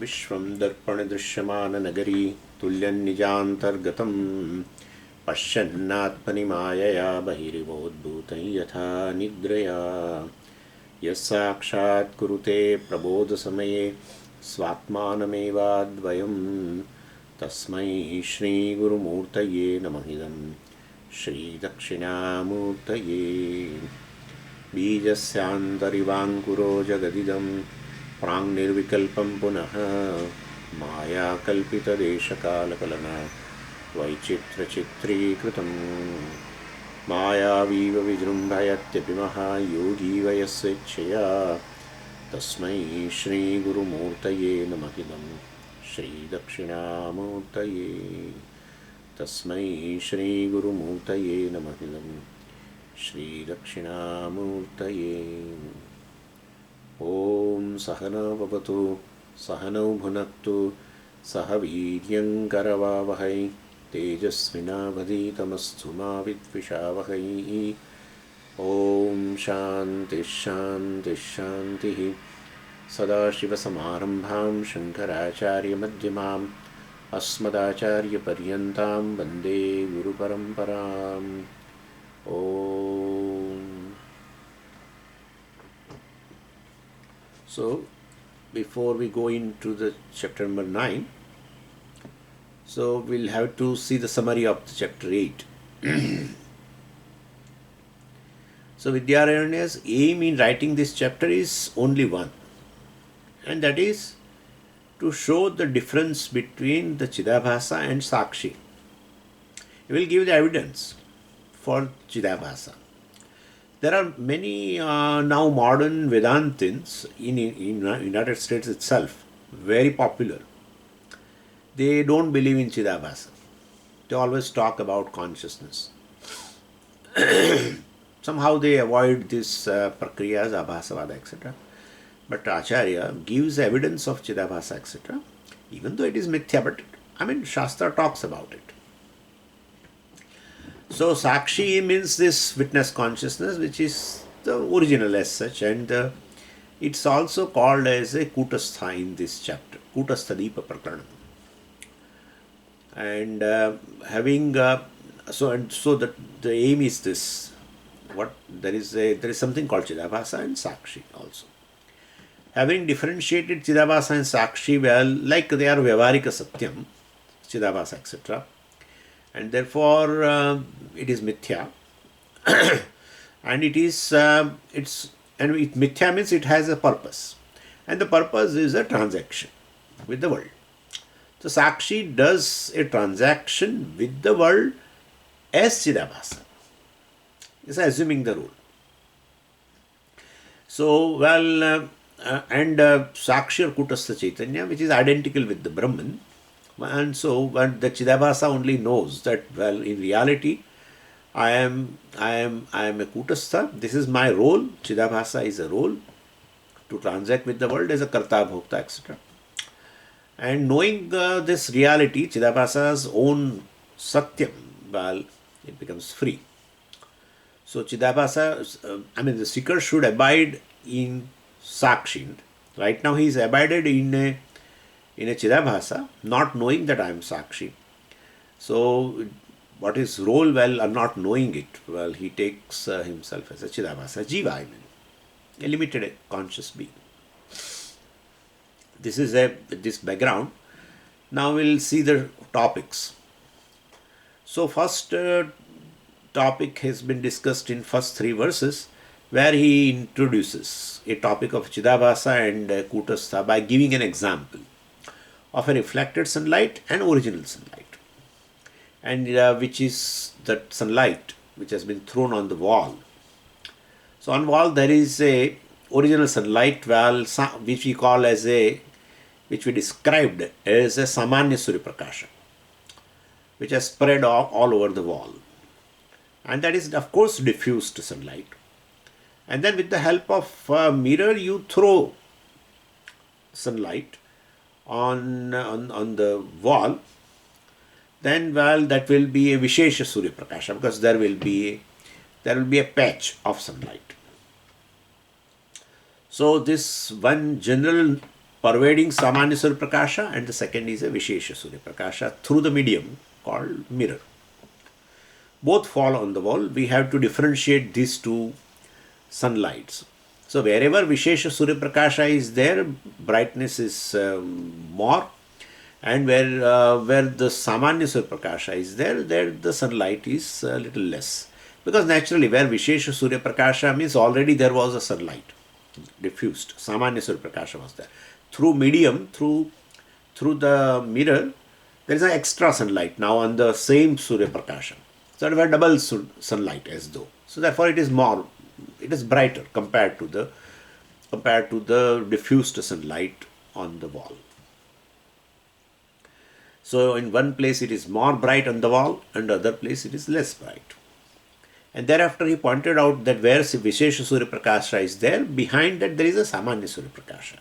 विश्वं दर्पणदृश्यमाननगरी तुल्यन्निजान्तर्गतं पश्यन्नात्मनि मायया बहिरिवोद्भूतं यथा निद्रया यस्साक्षात् कुरुते प्रबोधसमये स्वात्मानमेवाद्वयं तस्मै श्रीगुरुमूर्तये नमः श्रीदक्षिणामूर्तये बीजस्यान्तरिवाङ्कुरो जगदिदं प्राङ्निर्विकल्पं पुनः मायाकल्पितदेशकालकलना वैचित्र्यचित्रीकृतं मायावीव विजृम्भयत्यपि महायोगी वयस्वेच्छया तस्मै श्रीगुरुमूर्तये नमः श्रीदक्षिणामूर्तये तस्मै श्रीगुरुमूर्तये नमः श्रीदक्षिणामूर्तये ॐ सहना भवतु सहनौ भुनक्तु सह वीर्यङ्करवावहै तेजस्विनावधीतमस्तु मा विद्विषावहै ॐ शान्तिः शान्तिः शान्तिः सदाशिवसमारम्भां शङ्कराचार्यमध्यमाम् अस्मदाचार्यपर्यन्तां वन्दे गुरुपरम्पराम् ॐ. So, before we go into the chapter number 9, so we'll have to see the summary of the chapter 8. So, Vidyaranya's aim in writing this chapter is only one, and that is to show the difference between the Chidabhasa and Sakshi. He will give the evidence for Chidabhasa. There are many now modern Vedantins in United States itself, very popular. They don't believe in Chidabhasa. They always talk about consciousness. Somehow they avoid this prakriyas, abhasavada, etc. But Acharya gives evidence of Chidabhasa, etc. Even though it is mithya, but Shastra talks about it. So Sakshi means this witness consciousness, which is the original as such, and it's also called as a Kutastha in this chapter, Kutastha Deepa Prakarana. And so the aim is this. There is something called Chidabhasa and Sakshi also. Having differentiated Chidabhasa and Sakshi, well, like they are Vyavarika Satyam, Chidabhasa, etc. And therefore it is mithya. And mithya means it has a purpose. And the purpose is a transaction with the world. So Sakshi does a transaction with the world as Chidabhasa. It's assuming the rule. So, Sakshi or Kutastha Chaitanya, which is identical with the Brahman. And so, when the Chidabhasa only knows that, well, in reality, I am a Kutastha. This is my role. Chidabhasa is a role to transact with the world as a Karta, Bhokta, etc. And knowing this reality, Chidabhasa's own Satyam, well, it becomes free. So Chidabhasa, the seeker should abide in Sakshi. Right now he is abided in a Chidabhasa, not knowing that I am Sakshi. So what is role? Well, not knowing it, well, he takes himself as a Chidabhasa, Jiva, a limited conscious being. This is this background. Now we'll see the topics. So first topic has been discussed in first 3 verses, where he introduces a topic of Chidabhasa and Kutastha by giving an example of a reflected sunlight and original sunlight, and which is that sunlight which has been thrown on the wall. So on wall there is a original sunlight, well, which we described as a Samanya Surya Prakasha, which has spread all over the wall. And that is, of course, diffused sunlight. And then with the help of a mirror, you throw sunlight on the wall. Then, well, that will be a Vishesha Surya Prakasha, because there will be a patch of sunlight. So this one general pervading Samanya Surya Prakasha, and the second is a Vishesha Surya Prakasha through the medium called mirror. Both fall on the wall. We have to differentiate these two sunlights. So wherever Vishesha Surya Prakasha is there, brightness is more, and where the Samanya Surya Prakasha is there, the sunlight is a little less. Because naturally, where Vishesha Surya Prakasha means already there was a sunlight diffused. Samanya Surya Prakasha was there. Through medium, through the mirror, there is an extra sunlight now on the same Surya Prakasha. So we have double sunlight as though. So therefore it is brighter compared to the diffused sunlight on the wall. So in one place it is more bright on the wall, and other place it is less bright. And thereafter he pointed out that where Vishesha Surya Prakasha is there, behind that there is a Samanya Surya Prakasha.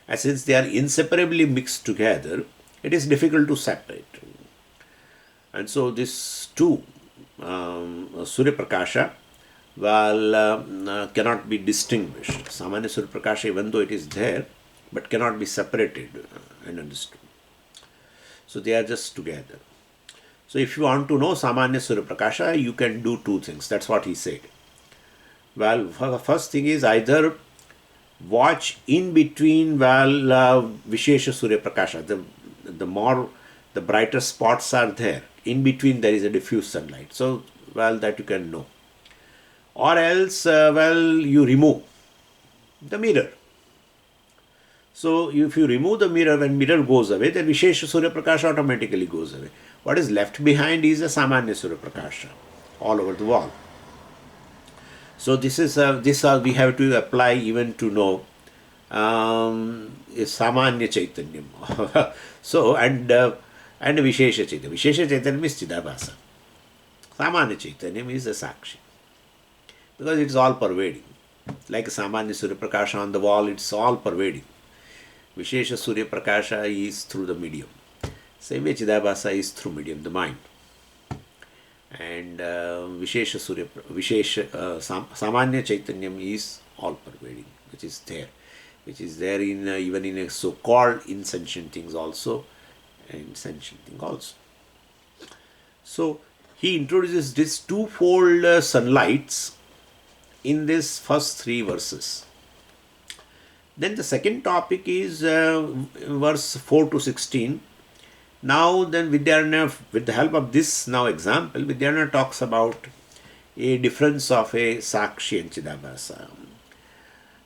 And since they are inseparably mixed together, it is difficult to separate. And so these two, Surya Prakasha, cannot be distinguished. Samanya Surya Prakasha, even though it is there, but cannot be separated and understood. So they are just together. So if you want to know Samanya Surya Prakasha, you can do two things. That's what he said. Well, first thing is either watch in between Vishesha Surya Prakasha. The brighter spots are there. In between there is a diffuse sunlight. So, that you can know. Or else, you remove the mirror. So, if you remove the mirror, when mirror goes away, then Vishesha Surya Prakasha automatically goes away. What is left behind is a Samanya Surya Prakasha all over the wall. So this we have to apply even to know Samanya Chaitanyam. So and Vishesha Chaitanyam. Vishesha Chaitanyam is Chidabhasa. Samanya Chaitanyam is a Sakshi. Because it's all pervading. Like Samanya Surya Prakasha on the wall, it's all pervading. Vishesha Surya Prakasha is through the medium. Same way Chidabhasa is through medium, the mind. And Samanya Chaitanyam is all pervading, which is there in even in so-called insentient things also, and sentient thing also. So he introduces this twofold sunlights in this first three verses. Then the second topic is verse 4 to 16. Now then Vidyaranya, with the help of this example, Vidyaranya talks about a difference of a Sakshi and Chidabhasa.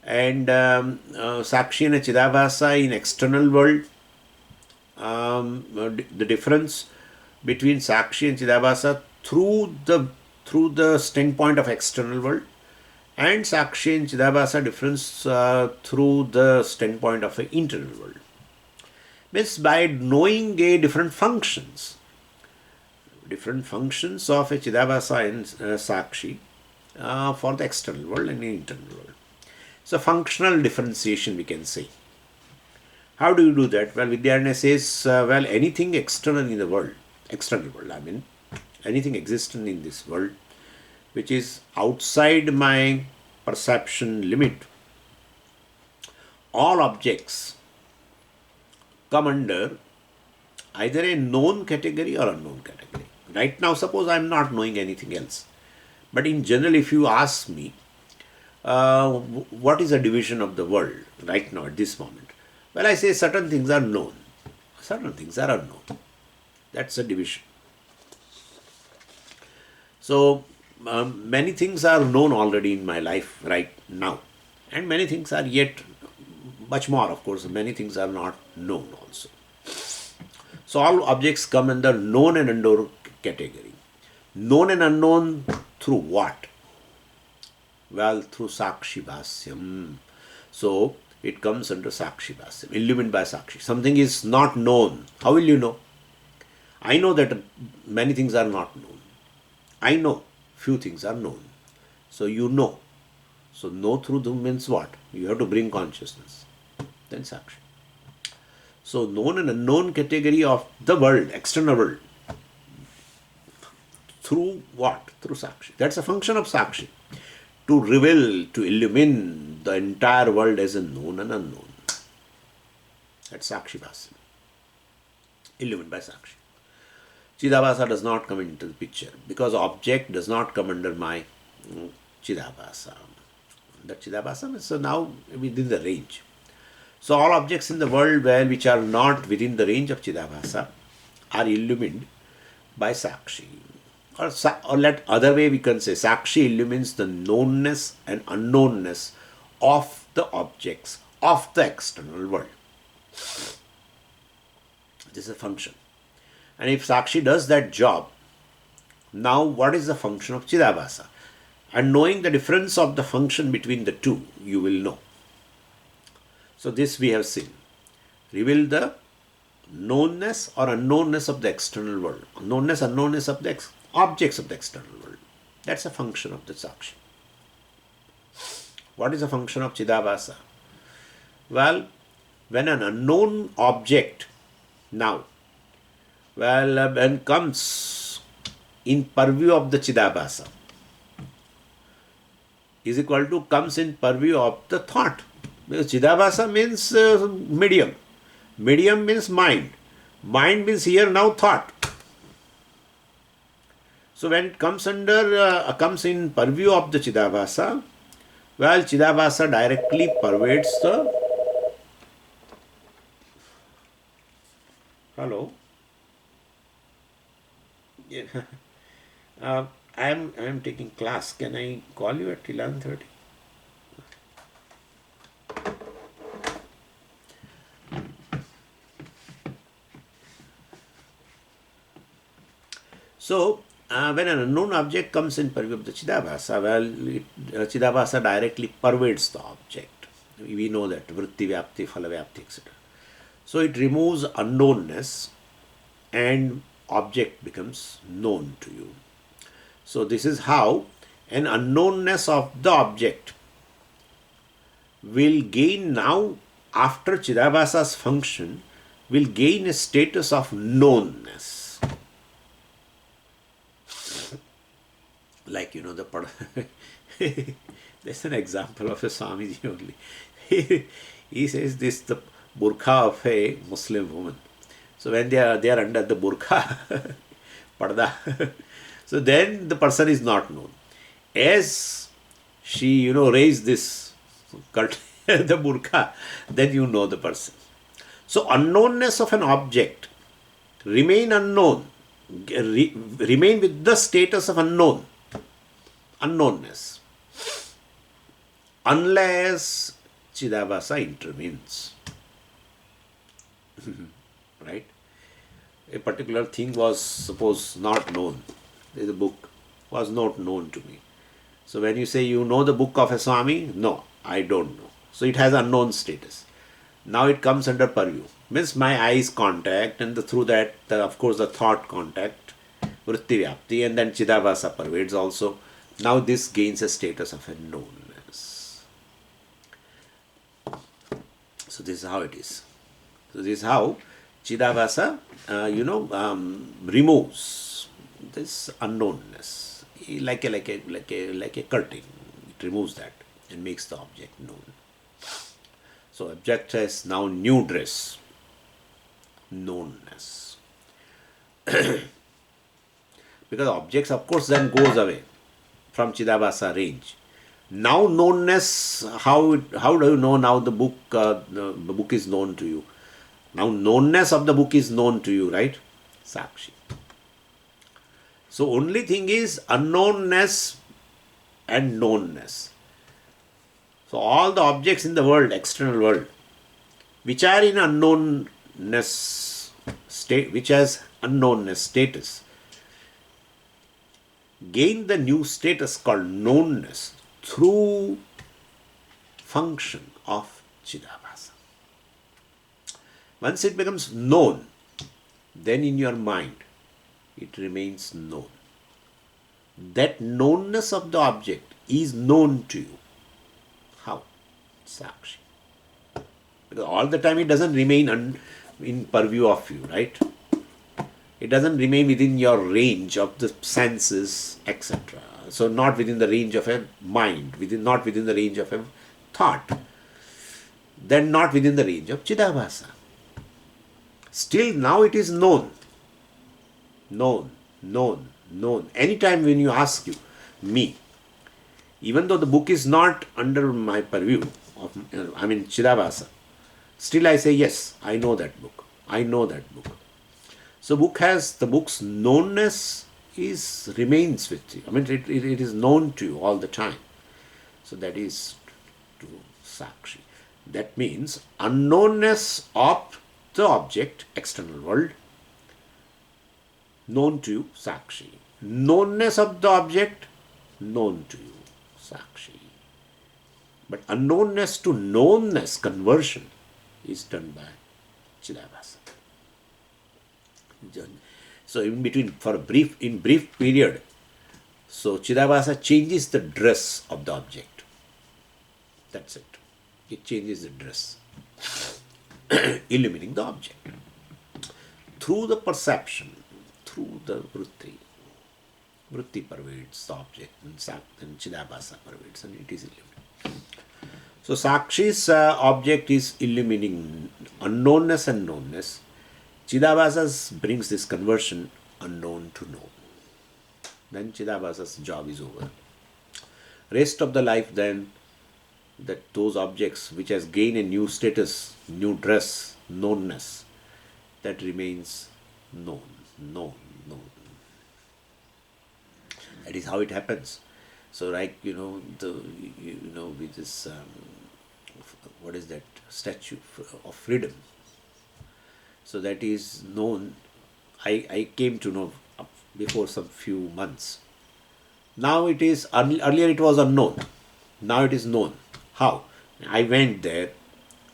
And Sakshi and Chidabhasa in external world, the difference between Sakshi and Chidabhasa through the standpoint of external world, and Sakshi and Chidabhasa difference through the standpoint of an internal world. Means by knowing different functions of a Chidabhasa and Sakshi for the external world and the internal world. So functional differentiation we can say. How do you do that? Well, Vidyaranya says, anything external in the world, anything existent in this world, which is outside my perception limit, all objects come under either a known category or unknown category. Right now, suppose I am not knowing anything else. But in general, if you ask me, what is a division of the world right now at this moment? Well, I say certain things are known, certain things are unknown. That's a division. So, many things are known already in my life right now, and many things are yet, much more of course, many things are not known also. So all objects come under known and unknown category. Known and unknown through what? Well, through Sakshi Bhasyam. So it comes under Sakshi Bhasyam, illumined by Sakshi. Something is not known. How will you know? I know that many things are not known. I know few things are known. So you know. So know through them means what? You have to bring consciousness. Then Sakshi. So known and unknown category of the world, external world. Through what? Through Sakshi. That's a function of Sakshi. To reveal, to illumine the entire world as a known and unknown. That's Sakshi Bhasa, illumined by Sakshi. Chidabhasa does not come into the picture because object does not come under my Chidabhasa. The Chidabhasa is so now within the range. So all objects in the world which are not within the range of Chidabhasa are illumined by Sakshi. Or let other way we can say Sakshi illumines the knownness and unknownness of the objects of the external world. This is a function. And if Sakshi does that job, now what is the function of Chidabhasa? And knowing the difference of the function between the two, you will know. So this we have seen. Reveal the knownness or unknownness of the external world. Knownness, unknownness of the objects of the external world. That's a function of the Sakshi. What is the function of Chidabhasa? Well, when an unknown object when comes in purview of the Chidabhasa is equal to comes in purview of the thought. Because Chidabhasa means medium. Medium means mind. Mind means here now thought. So when it comes comes in purview of the Chidabhasa, well, Chidabhasa directly pervades the. Hello. Yeah. I am taking class. Can I call you at 11:30? So, when an unknown object comes in purview of the Chidabhasa, well, Chidabhasa directly pervades the object. We know that vritti, vyapti, phala vyapti, etc. So, it removes unknownness and object becomes known to you. So, this is how an unknownness of the object will gain now, after Chidabhasa's function, will gain a status of knownness. Like, there's an example of a Swamiji only. He says this, the burqa of a Muslim woman. So when they are under the burqa, parda, so then the person is not known. As she, raised this cut the burqa, then you know the person. So unknownness of an object remain unknown, remain with the status of unknownness, unless Chidabhasa intervenes. Right? A particular thing was, suppose, not known. The book was not known to me. So when you say you know the book of a Swami, no, I don't know. So it has unknown status. Now it comes under purview. Means my eyes contact, and through that, of course, the thought contact, vritti vyapti, and then Chidabhasa pervades also. Now this gains a status of a knownness. So this is how it is. So this is how Chidabhasa, removes this unknownness, like a curtain. It removes that and makes the object known. So object has now new dress, knownness. Because objects, of course, then goes away from Chidabhasa range. Now knownness, how do you know now the book is known to you? Now knownness of the book is known to you, right? Sakshi. So only thing is unknownness and knownness. So all the objects in the world, external world, which are in unknownness state, which has unknownness status, gain the new status called knownness through function of Chidabhasa. Once it becomes known, then in your mind it remains known. That knownness of the object is known to you. How? Sakshi. Because all the time it doesn't remain in purview of you, right? It doesn't remain within your range of the senses, etc. So not within the range of a mind, not within the range of a thought. Then not within the range of Chidabhasa. Still now it is known, known, known, known. Anytime when you ask me, even though the book is not under my purview, Chidabhasa, still I say, yes, I know that book. I know that book. So the book's knownness remains with you. It is known to you all the time. So that is to Sakshi. That means unknownness of the object, external world, known to you, Sakshi. Knownness of the object, known to you, Sakshi. But unknownness to knownness, conversion, is done by Chidabhasa. So in between, in brief period, so Chidabhasa changes the dress of the object. That's it. It changes the dress, illumining the object. Through the perception, through the vritti. Vritti pervades the object, and Chidabhasa pervades, and it is illuminated. So Sakshi's object is illumining unknownness and knownness. Chidabhasa's brings this conversion unknown to known. Then Chidabhasa's job is over. Rest of the life then, that those objects which has gained a new status, new dress, knownness, that remains known, known, known. That is how it happens. So like, with this, what is that, statue of freedom. So that is known. I came to know before some few months. Now it is, earlier it was unknown. Now it is known. How? I went there,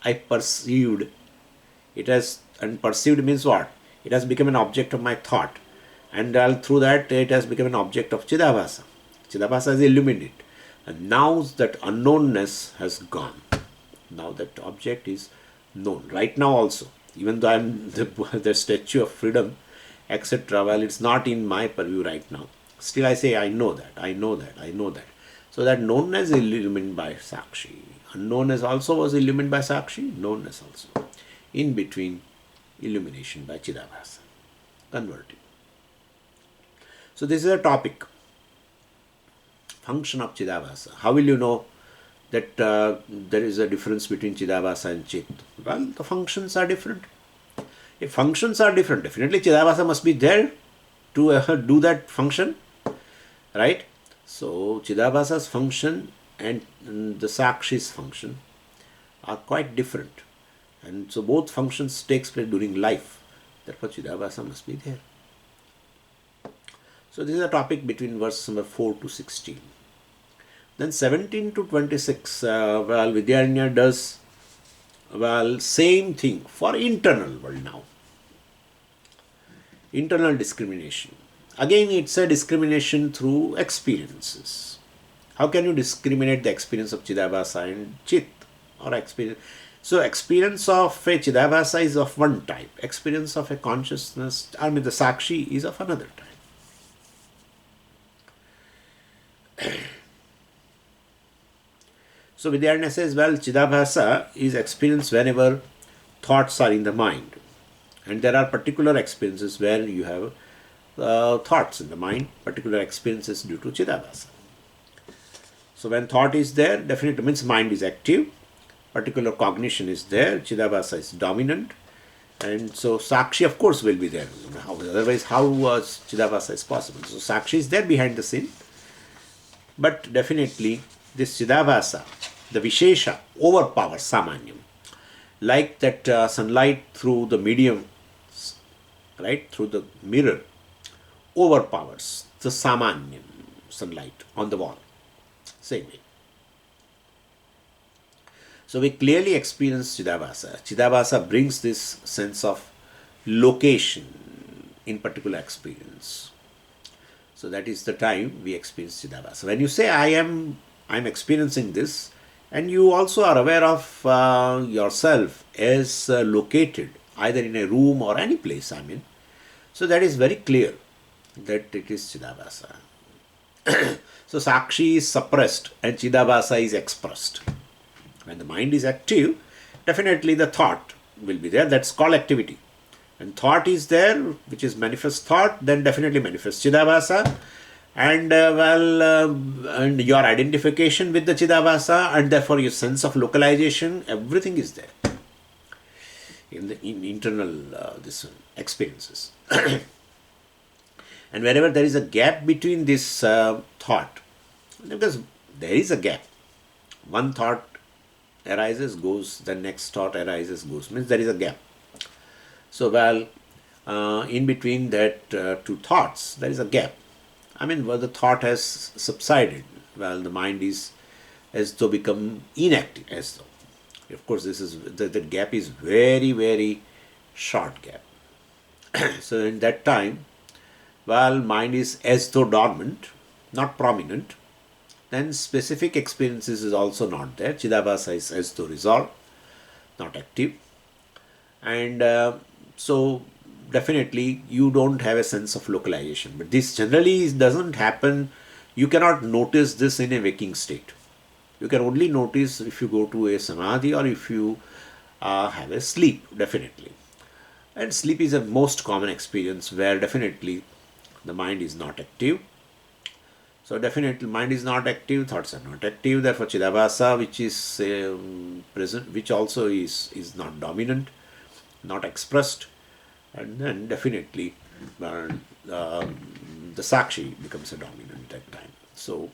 I perceived it as, and perceived means what? It has become an object of my thought. And through that it has become an object of Chidabhasa. Chidabhasa is illuminated. And now that unknownness has gone. Now that object is known. Right now also. Even though I am the statue of freedom, etc. Well, it's not in my purview right now. Still I say, I know that, I know that, I know that. So that knownness is illumined by Sakshi. Unknownness also was illumined by Sakshi, knownness also. In between, illumination by Chidabhasa. Converting. So this is a topic. Function of Chidabhasa. How will you know that there is a difference between Chidabhasa and Chit? Well, the functions are different. If functions are different, definitely Chidabhasa must be there to do that function, right? So Chidabhasa's function and the Sakshi's function are quite different. And so both functions takes place during life. Therefore Chidabhasa must be there. So this is a topic between verse number 4 to 16. Then 17 to 26, Vidyaranya does, same thing for internal world now. Internal discrimination. Again, it's a discrimination through experiences. How can you discriminate the experience of Chidabhasa and Chit? Or experience? So, experience of a Chidabhasa is of one type. Experience of a consciousness, the Sakshi, is of another type. So Vidyaranya says, Chidabhasa is experienced whenever thoughts are in the mind. And there are particular experiences where you have thoughts in the mind, particular experiences due to Chidabhasa. So when thought is there, definitely means mind is active, particular cognition is there, Chidabhasa is dominant, and so Sakshi of course will be there. Otherwise how was Chidabhasa is possible? So Sakshi is there behind the scene, but definitely this Chidabhasa, the Vishesha, overpowers Samanyam. Like that sunlight through the medium, right, through the mirror, overpowers the Samanyam sunlight on the wall. Same way. So we clearly experience Chidabhasa. Chidabhasa brings this sense of location in particular experience. So that is the time we experience Chidabhasa. When you say I'm experiencing this, and you also are aware of yourself as located either in a room or any place, so that is very clear that it is Chidabhasa. So Sakshi is suppressed and Chidabhasa is expressed. When the mind is active, definitely the thought will be there. That's called activity. And thought is there, which is manifest thought, then definitely manifest Chidabhasa. And and your identification with the Chidabhasa, and therefore your sense of localization, everything is there in internal this experiences. And wherever there is a gap between this thought, because there is a gap, one thought arises, goes, the next thought arises, goes, means there is a gap. So, in between that two thoughts, there is a gap. I mean, where the thought has subsided, the mind is as though become inactive, as though. Of course, this is the gap is very, very short gap. So, in that time, mind is as though dormant, not prominent, then specific experiences is also not there. Chidabhasa is as though resolved, not active. And so definitely you don't have a sense of localization. But this generally doesn't happen. You cannot notice this in a waking state. You can only notice if you go to a samadhi or if you have a sleep, definitely. And sleep is a most common experience where definitely the mind is not active. So definitely mind is not active, thoughts are not active, therefore Chidabhasa, which is present, which also is not dominant, not expressed, and then definitely the Sakshi becomes a dominant at that time. So,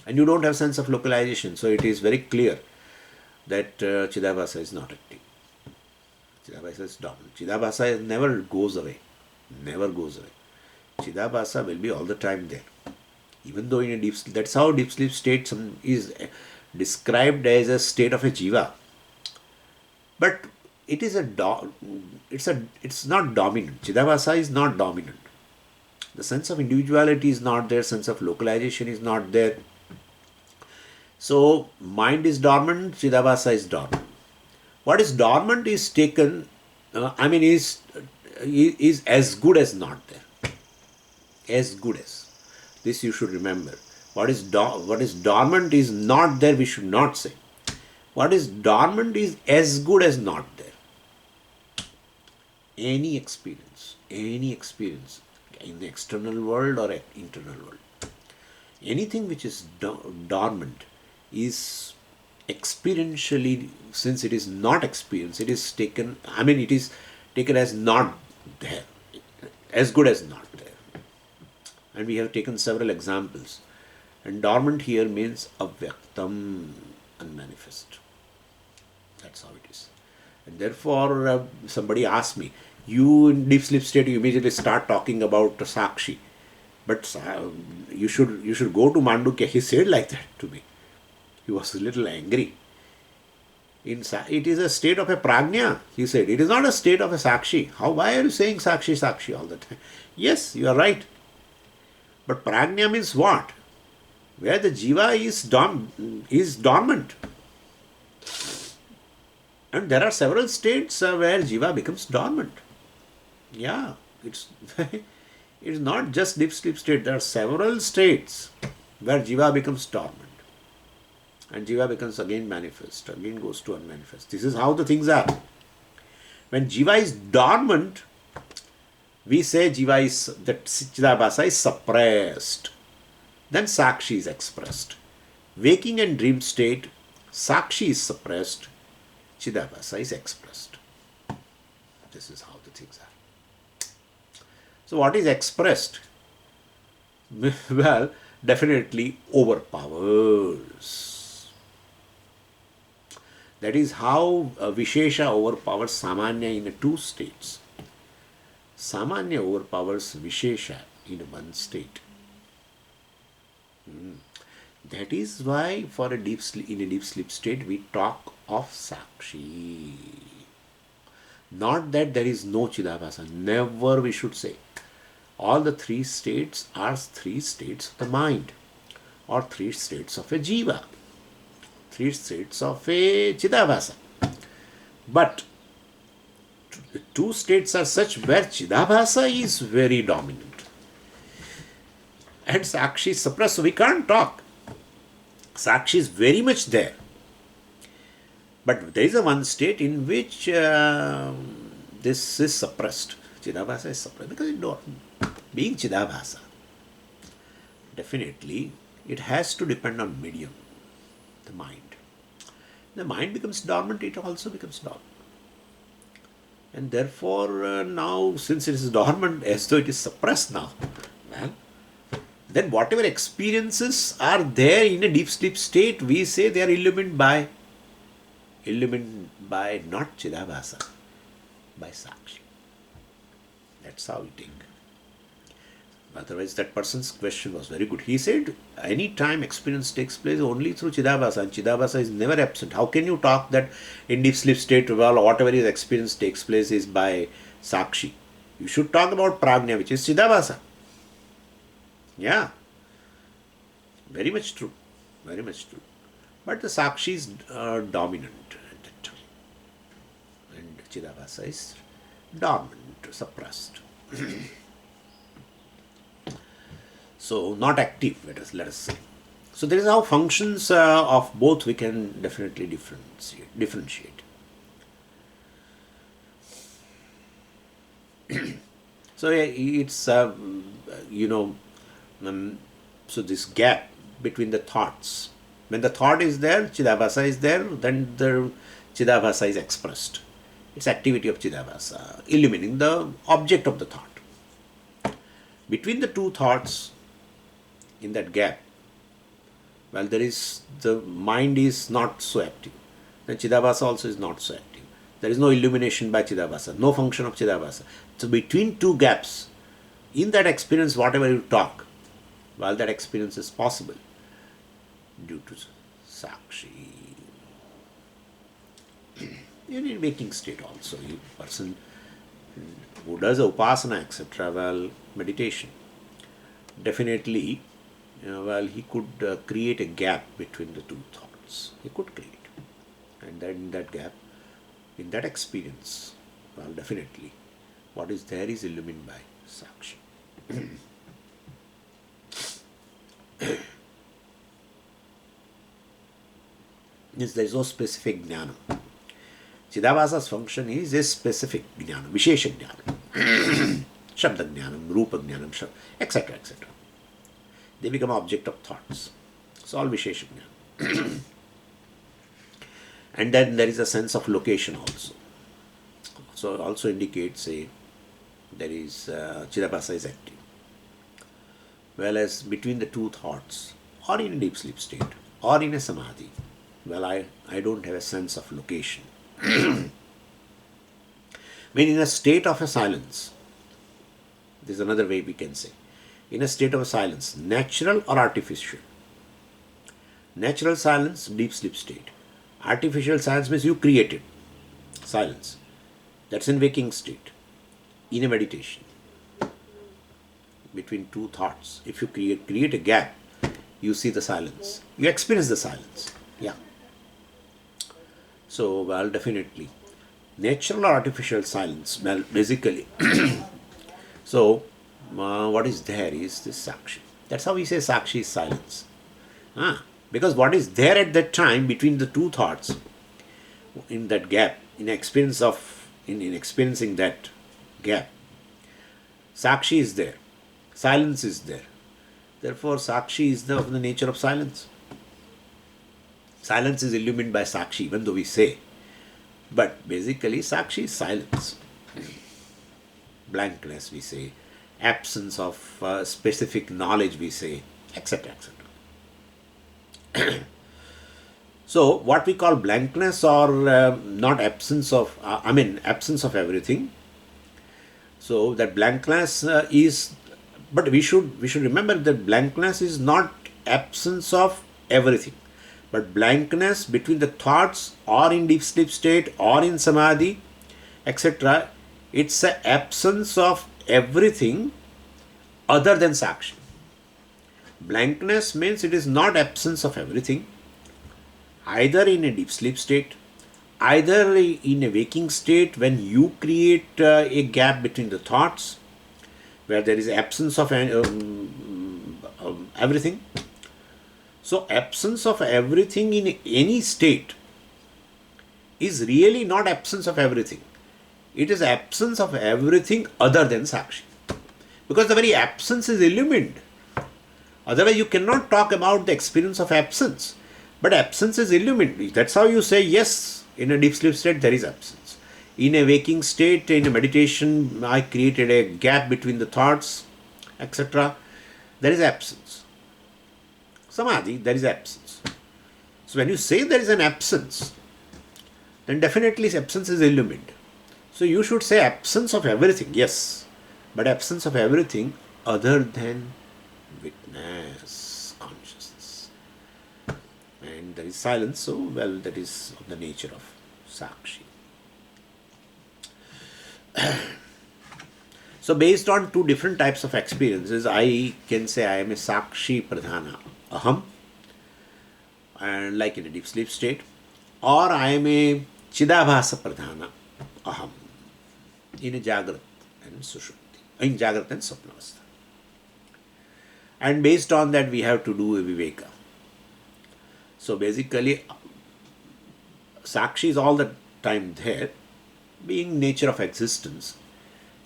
and you don't have sense of localization, so it is very clear that Chidabhasa is not active. Chidabhasa is dominant. Chidabhasa never goes away, never goes away. Chidabhasa will be all the time there. Even though in a deep sleep, that's how deep sleep state is described as a state of a jiva. But it is it's not dominant. Chidabhasa is not dominant. The sense of individuality is not there, sense of localization is not there. So mind is dormant, Chidabhasa is dormant. What is dormant is taken, is as good as not there. As good as. This you should remember. What is dormant is not there, we should not say. What is dormant is as good as not there. Any experience in the external world or internal world, anything which is dormant is experientially, since it is not experience, it is taken, it is taken as not there, as good as not there. And we have taken several examples. And dormant here means avyaktam, unmanifest. That's how it is. And therefore, somebody asked me, you in deep sleep state, you immediately start talking about Sakshi. But you should go to Mandukya. He said like that to me. He was a little angry. It is a state of a prajna, he said. It is not a state of a Sakshi. Why are you saying Sakshi, Sakshi all the time? Yes, you are right. But prajna means what? Where the jiva is dormant. And there are several states where jiva becomes dormant. Yeah, it's not just deep sleep state. There are several states where jiva becomes dormant. And jiva becomes again manifest, again goes to unmanifest. This is how the things are. When jiva is dormant, we say that Chidabhasa is suppressed. Then Sakshi is expressed. Waking and dream state, Sakshi is suppressed, Chidabhasa is expressed. This is how the things are. So what is expressed? Well, definitely overpowers. That is how Vishesha overpowers Samanya in two states. Samanya overpowers Vishesha in one state. That is why in a deep sleep state we talk of Sakshi. Not that there is no Chidabhasa. Never we should say. All the three states are three states of the mind, or three states of a jiva, three states of a Chidabhasa. But two states are such where Chidabhasa is very dominant and Sakshi is suppressed, so we can't talk. Sakshi is very much there. But there is a one state in which this is suppressed. Chidabhasa is suppressed because being Chidabhasa, definitely it has to depend on medium, the mind. The mind becomes dormant, it also becomes dormant. And therefore, now, since it is dormant, as though it is suppressed now, well, then whatever experiences are there in a deep sleep state, we say they are illumined by not Chidabhasa, by Sakshi. That's how we think. Otherwise, that person's question was very good. He said, any time experience takes place only through Chidabhasa, and Chidabhasa is never absent. How can you talk that in deep sleep state, well, whatever is experience takes place is by Sakshi? You should talk about Prajna, which is Chidabhasa. Yeah. Very much true. Very much true. But the Sakshi is dominant at that time. And Chidabhasa is dormant, suppressed. So, not active, let us say. So, there is how functions of both we can definitely differentiate. So, it's, so this gap between the thoughts. When the thought is there, Chidabhasa is there, then the Chidabhasa is expressed. It's activity of Chidabhasa, illumining the object of the thought. Between the two thoughts, in that gap, well, the mind is not so active. The Chidabhasa also is not so active. There is no illumination by Chidabhasa, no function of Chidabhasa. So between two gaps, in that experience, whatever you talk, well, that experience is possible due to Sakshi. In waking state also, a person who does upasana, etc., well, meditation, definitely, well, he could create a gap between the two thoughts. He could create. And then in that gap, in that experience, well, definitely, what is there is illumined by Sakshi. Means there is no specific jnana. Chidabhasa's function is a specific jnana, vishesha jnana, shabda jnanam, rupa jnanam, etc., etc. They become object of thoughts. It's all vishesha jnana. And then there is a sense of location also. So also indicates there is Chidabhasa is active. Whereas between the two thoughts, or in a deep sleep state, or in a samadhi, well, I don't have a sense of location. When in a state of a silence, this is another way we can say, in a state of silence, natural or artificial. Natural silence, deep sleep state. Artificial silence means you created silence. That's in waking state, in a meditation. Between two thoughts, if you create a gap, you see the silence. You experience the silence. Yeah. So, well, definitely. Natural or artificial silence, well, basically. So, what is there is this Sakshi. That's how we say Sakshi is silence. Because what is there at that time between the two thoughts, in that gap, in experiencing that gap, Sakshi is there. Silence is there. Therefore, Sakshi is of the nature of silence. Silence is illumined by Sakshi, even though we say. But basically, Sakshi is silence. Blankness, we say. Absence of specific knowledge, we say, etc., etc. So, what we call blankness or not absence of, absence of everything. So, that blankness is, but we should remember that blankness is not absence of everything, but blankness between the thoughts or in deep sleep state or in samadhi, etc. It's an absence of everything other than Sakshi. Blankness means it is not absence of everything, either in a deep sleep state, either in a waking state when you create a gap between the thoughts, where there is absence of everything. So, absence of everything in any state is really not absence of everything. It is absence of everything other than Sakshi. Because the very absence is illumined. Otherwise, you cannot talk about the experience of absence. But absence is illumined. That's how you say, yes, in a deep sleep state, there is absence. In a waking state, in a meditation, I created a gap between the thoughts, etc. There is absence. Samadhi, there is absence. So when you say there is an absence, then definitely absence is illumined. So you should say absence of everything, yes, but absence of everything other than witness, consciousness. And there is silence, so well, that is of the nature of Sakshi. So based on two different types of experiences, I can say I am a Sakshi Pradhana Aham, and like in a deep sleep state, or I am a Chidabhasa Pradhana Aham in a Jagrat and Sushupti, in Jagrat and Sapnavastha. And based on that, we have to do a Viveka. So basically, Sakshi is all the time there, being nature of existence.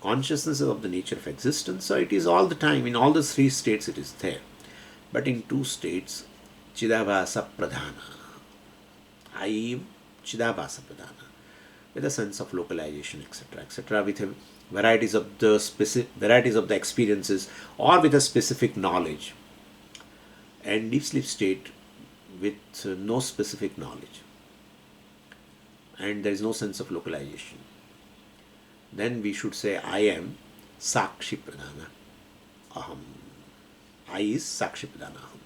Consciousness is of the nature of existence, so it is all the time, in all the three states it is there. But in two states, Chidabhasa Pradhana. I am Chidabhasa Pradhana, with a sense of localization, etc., etc., with a varieties of the experiences, or with a specific knowledge. And deep sleep state with no specific knowledge, and there is no sense of localization. Then we should say, I am Sakshi Pradhana Aham. I is Sakshi Pradhana Aham.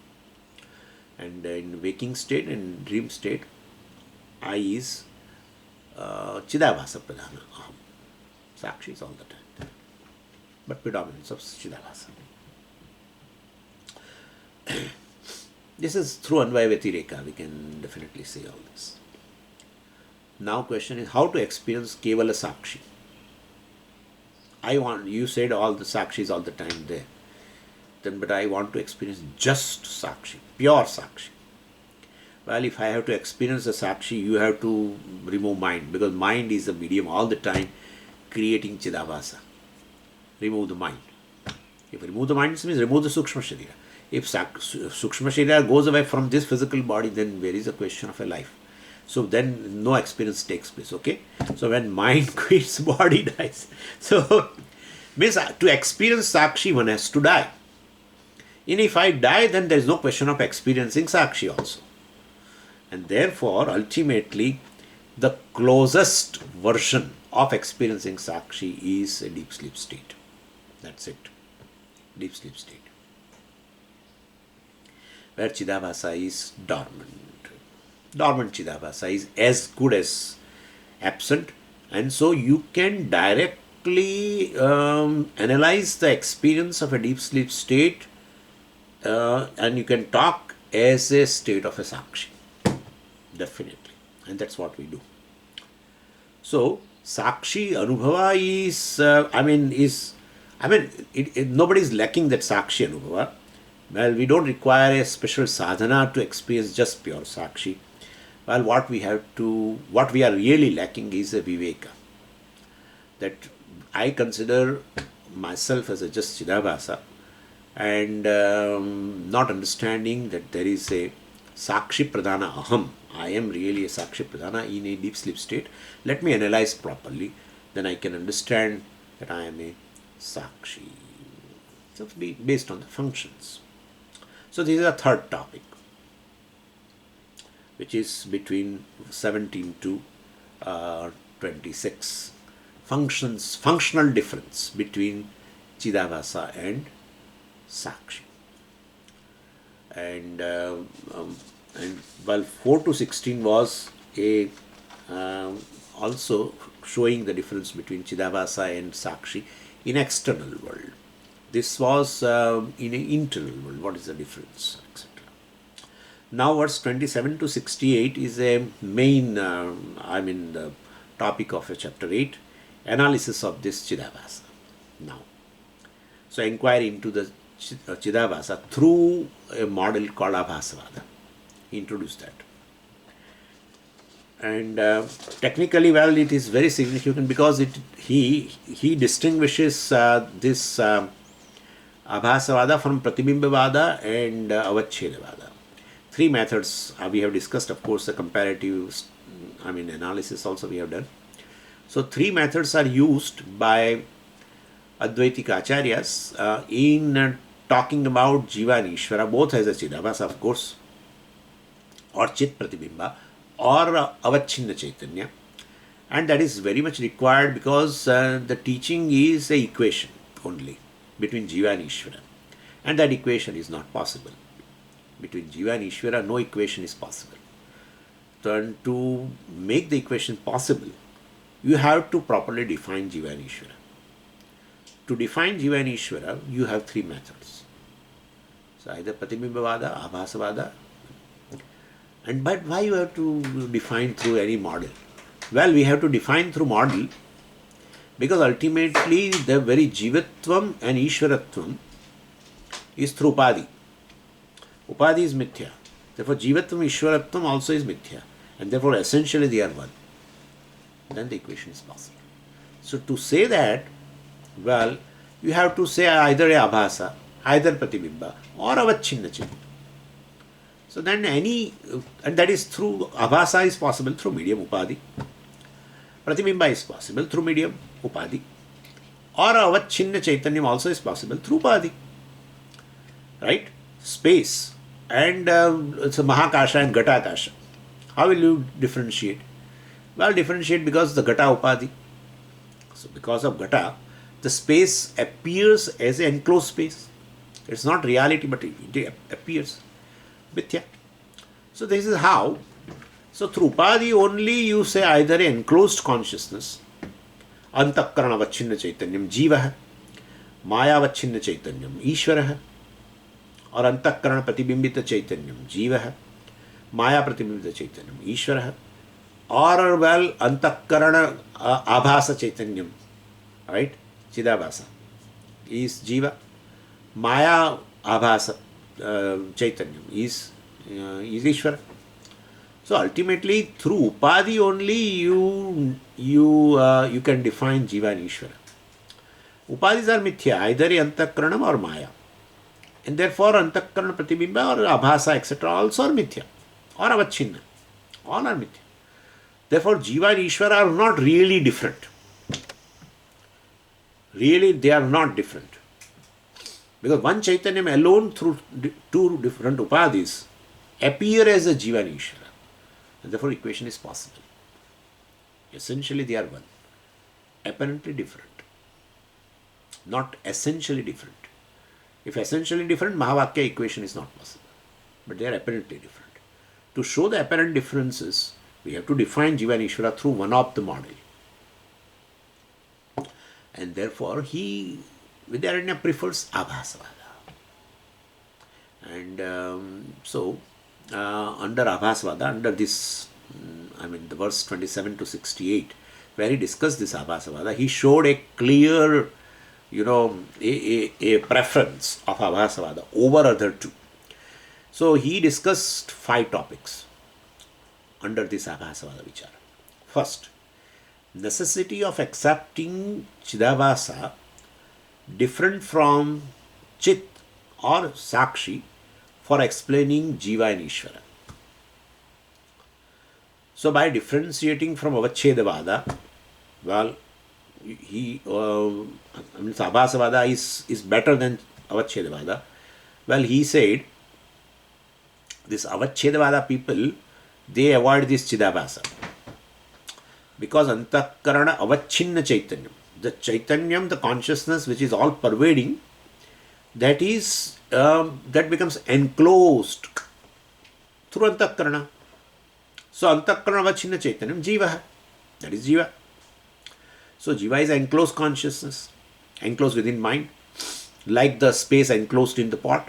And in waking state and dream state, I is Chidabhasa Pradhana Aham. Sakshi is all the time, but predominance of Chidabhasa. This is through Anvaya Vyatireka, we can definitely say all this. Now question is how to experience Kevala Sakshi. You said all the Sakshis all the time there. But I want to experience just Sakshi, pure Sakshi. Well, if I have to experience a Sakshi, you have to remove mind, because mind is the medium all the time creating Chidabhasa. Remove the mind. If remove the mind, it means remove the Sukshma Sharira. If Sukshma Sharira goes away from this physical body, then there is a question of a life. So then no experience takes place, okay? So when mind quits, body dies. So means to experience Sakshi, one has to die. And if I die, then there is no question of experiencing Sakshi also. And therefore, ultimately, the closest version of experiencing Sakshi is a deep sleep state. That's it. Deep sleep state. Where Chidabhasa is dormant. Dormant Chidabhasa is as good as absent, and so you can directly analyze the experience of a deep sleep state, and you can talk as a state of a Sakshi. Definitely. And that's what we do. So Sakshi Anubhava is, nobody is lacking that Sakshi Anubhava. Well, we don't require a special sadhana to experience just pure Sakshi. Well, what we are really lacking is a Viveka. That I consider myself as a just Chidabhasa, and not understanding that there is a Sakshi Pradhana Aham. I am really a Sakshi Pradhana in a deep sleep state. Let me analyze properly, then I can understand that I am a Sakshi. So it's based on the functions. So this is a third topic, which is between 17 to 26. Functional difference between Chidabhasa and Sakshi. And while 4 to 16 was a also showing the difference between Chidabhasa and Sakshi in external world. This was in an internal world. What is the difference, etc. Now verse 27 to 68 is a main, the topic of chapter 8, analysis of this Chidabhasa. Now, so inquiry into the Chidabhasa through a model called Abhasavada. Introduce that. And technically, well, it is very significant because he distinguishes this Abhasavada from Pratibhimbavada and Avachedavada. Three methods we have discussed, of course, the comparative analysis also we have done. So three methods are used by Advaitika Acharyas in talking about Jiva and Ishvara, both as a Chidabhasa, of course, or Chit Pratibimba, or Avachinna Chaitanya. And that is very much required because the teaching is a equation only between Jiva and Ishvara. And that equation is not possible. Between Jiva and Ishvara, no equation is possible. So, to make the equation possible, you have to properly define Jiva and Ishvara. To define Jiva and Ishvara, you have three methods. So either Pratibhimbavada, Abhasavada, and but why you have to define through any model? Well, we have to define through model because ultimately the very Jivatvam and Ishvaratvam is through Upadi. Upadi is Mithya. Therefore, Jivatvam, Ishvaratvam also is Mithya. And therefore, essentially they are one. Then the equation is possible. So, to say that, well, you have to say either a Abhasa, either Pratibimba, or Avachinna Chitta. So then and that is through, Abhasa is possible through medium Upadi. Pratibimba is possible through medium Upadi. Or Avachinna Chaitanyam also is possible through Upadi. Right? Space and it's a Mahakasha and Ghatakasha. How will you differentiate? Well, differentiate because the Ghata Upadi. So because of Ghata, the space appears as an enclosed space. It's not reality, but it appears. Mithya. So this is how. So through Upadi only you say either an enclosed consciousness, Antakarana Vachinna Chaitanyam Jivaha, Maya Vachinna Chaitanyam Ishvaraha, or Antakarana Pratibhimbita Chaitanyam Jivaha, Maya Pratibhimbita Chaitanyam Ishvaraha, or well Antakarana Abhasa Chaitanyam, right? Chidabhasa is Jiva, Maya Abhasa Chaitanyam is Ishvara. So ultimately, through Upadi only you can define Jiva and Ishvara. Upadis are Mithya, either Antakaranam or Maya. And therefore, Antakarana, Pratibimba or Abhasa, etc. also are Mithya or Avachinna. All are Mithya. Therefore, Jiva and Ishvara are not really different. Really, they are not different. Because one Chaitanyam alone through two different Upadis appear as a Jiva and Ishvara. And therefore equation is possible. Essentially they are one. Apparently different. Not essentially different. If essentially different, Mahavakya equation is not possible. But they are apparently different. To show the apparent differences, we have to define Jiva and Ishvara through one of the model. And therefore Vidyaranya prefers Abhasavada. And under Abhasavada, under this, the verse 27 to 68, where he discussed this Abhasavada, he showed a clear, a preference of Abhasavada over other two. So he discussed 5 topics under this Abhasavada Vichara. First, necessity of accepting Chidabhasa different from Chit or Sakshi for explaining Jiva and Ishvara. So by differentiating from Avachedavada, well, Abhasavada is better than Avachedavada. Well, he said, this Avachedavada people, they avoid this Chidabhasa. Because Antakarana Avachinna Chaitanyam, the Chaitanyam, the consciousness which is all pervading, that is, that becomes enclosed through Antakarana. So Antakarana Avachinna Chaitanyam, Jiva, that is Jiva. So Jiva is enclosed consciousness, enclosed within mind, like the space enclosed in the pot.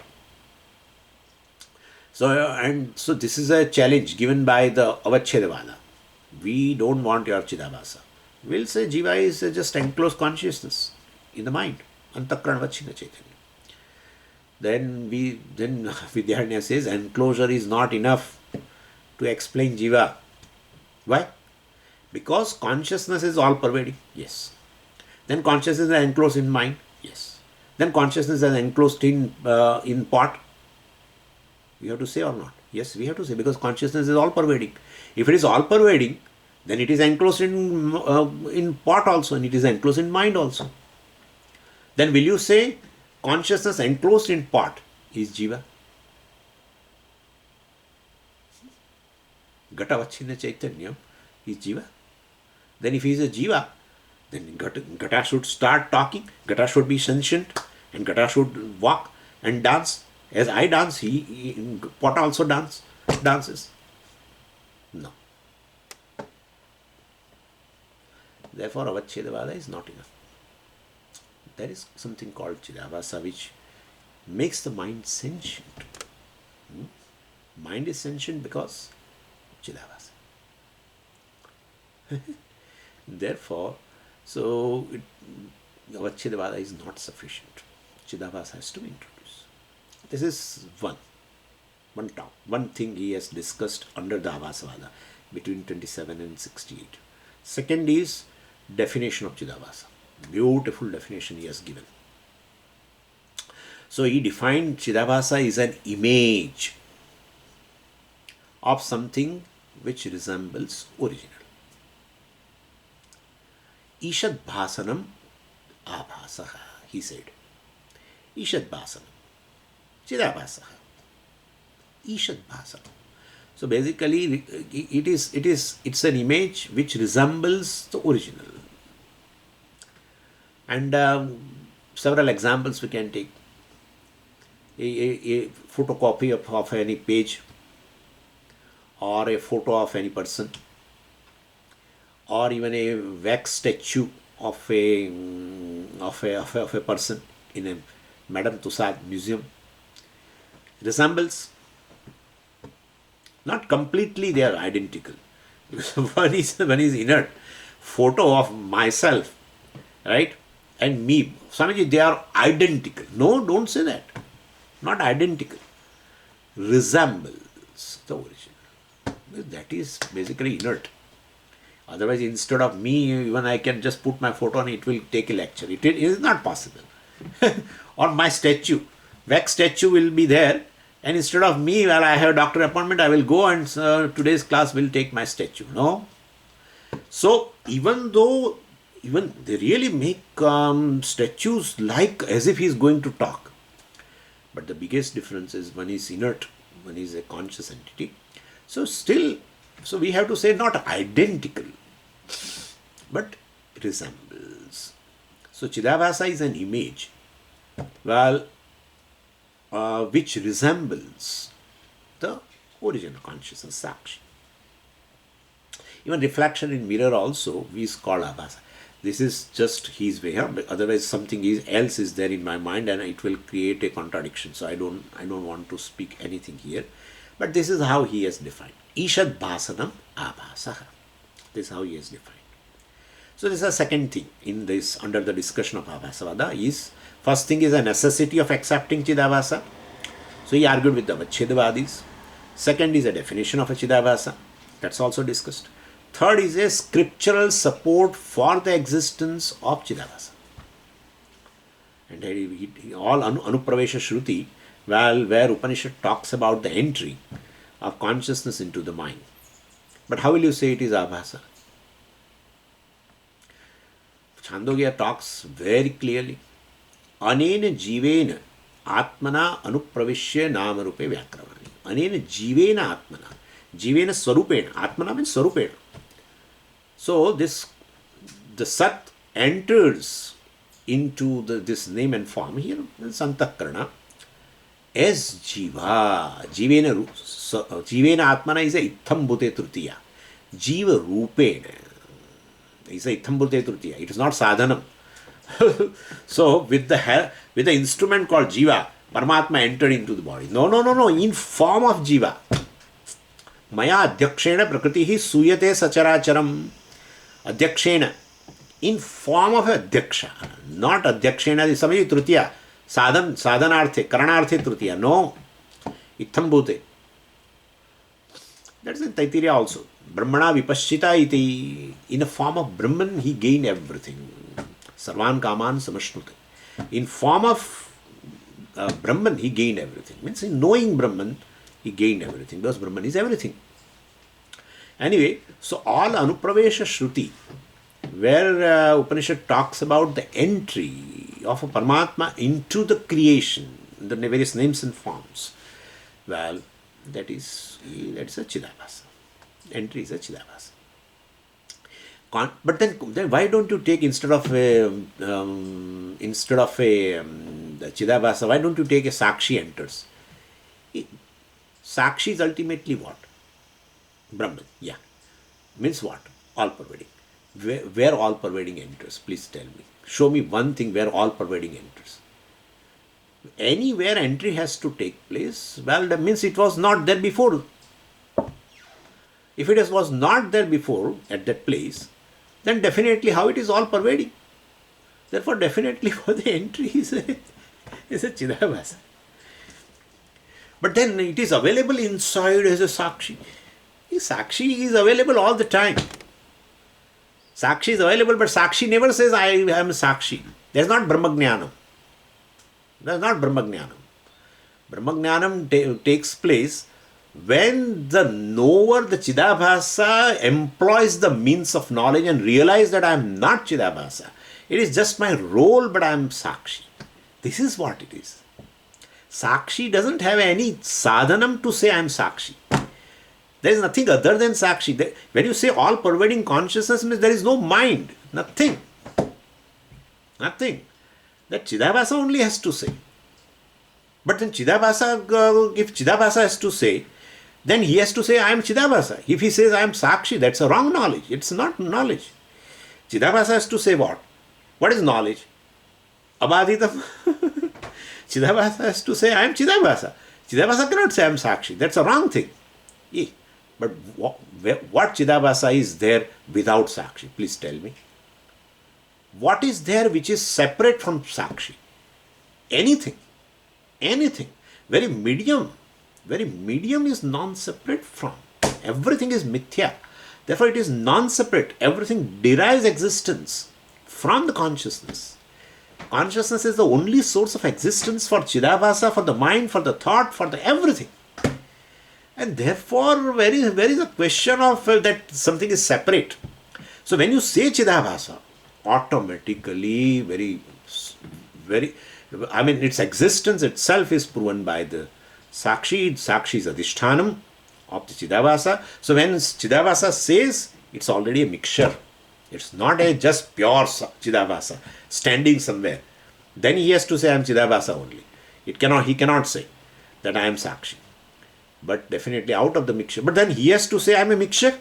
So this is a challenge given by the Avachedavada. We don't want your Chidabhasa. We'll say Jiva is just enclosed consciousness in the mind. Antakarana Avachinna Chaitanya. Then Vidyaranya says enclosure is not enough to explain Jiva. Why? Because consciousness is all pervading. Yes. Then consciousness is enclosed in mind. Yes. Then consciousness is enclosed in pot. We have to say or not? Yes, we have to say, because consciousness is all pervading. If it is all pervading, then it is enclosed in pot also, and it is enclosed in mind also. Then will you say consciousness enclosed in pot is jiva? Gatavachina Chaitanya is jiva. Then if he is a jiva, then Gata should start talking, Gata should be sentient, and Gata should walk and dance. As I dance, pot also dances. No. Therefore, Avachedavada is not enough. There is something called Chidabhasa which makes the mind sentient. Mind is sentient because Chidabhasa. Therefore, Avachedavada is not sufficient. Chidabhasa has to be introduced. This is one thing he has discussed under the Avasavada between 27 and 68. Second is definition of Chidabhasa. Beautiful definition he has given. So he defined Chidabhasa is an image of something which resembles original. Ishad bhasanam abhasaha, he said. Ishad bhasanam. Chidabhasa. Ishad bhasanam. So basically it's an image which resembles the original. And several examples we can take. A photocopy of any page, or a photo of any person, or even a wax statue of a person in a Madame Tussauds museum. Resembles. Not completely they are identical. One is inert. Photo of myself, right? And me. Swamiji, they are identical. No, don't say that. Not identical. Resembles the original. That is basically inert. Otherwise, instead of me, even I can just put my photo and it will take a lecture. It is not possible. Or my statue. Wax statue will be there. And instead of me, while I have a doctor appointment, I will go and today's class will take my statue. No. So, even they really make statues like as if he is going to talk. But the biggest difference is one is inert, one is a conscious entity. So we have to say not identical, but resembles. So Chidabhasa is an image, which resembles the original consciousness, Sakshi. Even reflection in mirror also is called Abhasa. This is just his way, but otherwise something else is there in my mind and it will create a contradiction. So I don't want to speak anything here. But this is how he has defined. Ishad bhasanam abhasaha. This is how he has defined. So this is the second thing in this, under the discussion of Abhasavada is, first thing is a necessity of accepting Chidabhasa. So he argued with the Avachedavadis. Second is a definition of a Chidabhasa. That's also discussed. Third is a scriptural support for the existence of Chidabhasa. And all Anupravesha Shruti, where Upanishad talks about the entry of consciousness into the mind. But how will you say it is Abhasa? Chandogya talks very clearly. Anena jivena atmana anupravishya namarupe vyakravani. Anena jivena atmana. Jivena swarupena. Atmana means swarupena. So the Sat enters into this name and form here, Santakarana, as Jiva. Jivena Atmana is a Ithambhute Trutiya. Jiva Rupena is a Ithambhute Trutiya. It is not sadhanam. So with the instrument called Jiva, Paramatma entered into the body. No. In form of Jiva. Maya adhyakshena prakritihi suyate sacharacharam. Adhyakshena, in form of adhyaksha, not adhyakshena, the samaji trutiya, sadhanarthe, karanarthe trutiya, no, ithambhute. That is in Taittiriya also. Brahmana vipashchita iti. In a form of Brahman, he gained everything. Sarvan kaman samashnute. In form of Brahman, he gained everything. Means in knowing Brahman, he gained everything. Because Brahman is everything. Anyway, so all Anupravesha Shruti, where Upanishad talks about the entry of a Paramatma into the creation, the various names and forms, well, that's a Chidabhasa. Entry is a Chidabhasa. But then why don't you take instead of a the Chidabhasa, why don't you take a Sakshi enters? Sakshi is ultimately what? Brahman, yeah. Means what? All pervading. Where all pervading enters? Please tell me. Show me one thing where all pervading enters. Anywhere entry has to take place, well, that means it was not there before. If it was not there before at that place, then definitely how it is all pervading. Therefore, definitely for the entry is a Chidabhasa. But then it is available inside as a Sakshi. Sakshi is available all the time. Sakshi is available, but Sakshi never says, I am Sakshi. There is not Brahmajnanam. There is not Brahmajnanam. Brahmajnanam takes place when the knower, the Chidabhasa, employs the means of knowledge and realize that I am not Chidabhasa. It is just my role, but I am Sakshi. This is what it is. Sakshi doesn't have any sadhanam to say I am Sakshi. There is nothing other than Sakshi. When you say all pervading consciousness, means there is no mind. Nothing. Nothing. That Chidabhasa only has to say. But then Chidabhasa, if Chidabhasa has to say, then he has to say I am Chidabhasa. If he says I am Sakshi, that's a wrong knowledge. It's not knowledge. Chidabhasa has to say what? What is knowledge? Abhaditam. Chidabhasa has to say I am Chidabhasa. Chidabhasa cannot say I am Sakshi. That's a wrong thing. Yeah. But what Chidabhasa is there without Sakshi? Please tell me. What is there which is separate from Sakshi? Anything. Anything. Very medium is non-separate from. Everything is mithya. Therefore, it is non-separate. Everything derives existence from the consciousness. Consciousness is the only source of existence for Chidabhasa, for the mind, for the thought, for the everything. And therefore, where is a question of that something is separate. So when you say Chidabhasa, automatically, its existence itself is proven by the Sakshi. Sakshi is Adhishthanam of the Chidabhasa. So when Chidabhasa says, it's already a mixture. It's not a just pure Chidabhasa standing somewhere. Then he has to say, I am Chidabhasa only. He cannot say that I am Sakshi. But definitely out of the mixture. But then he has to say, I am a mixture.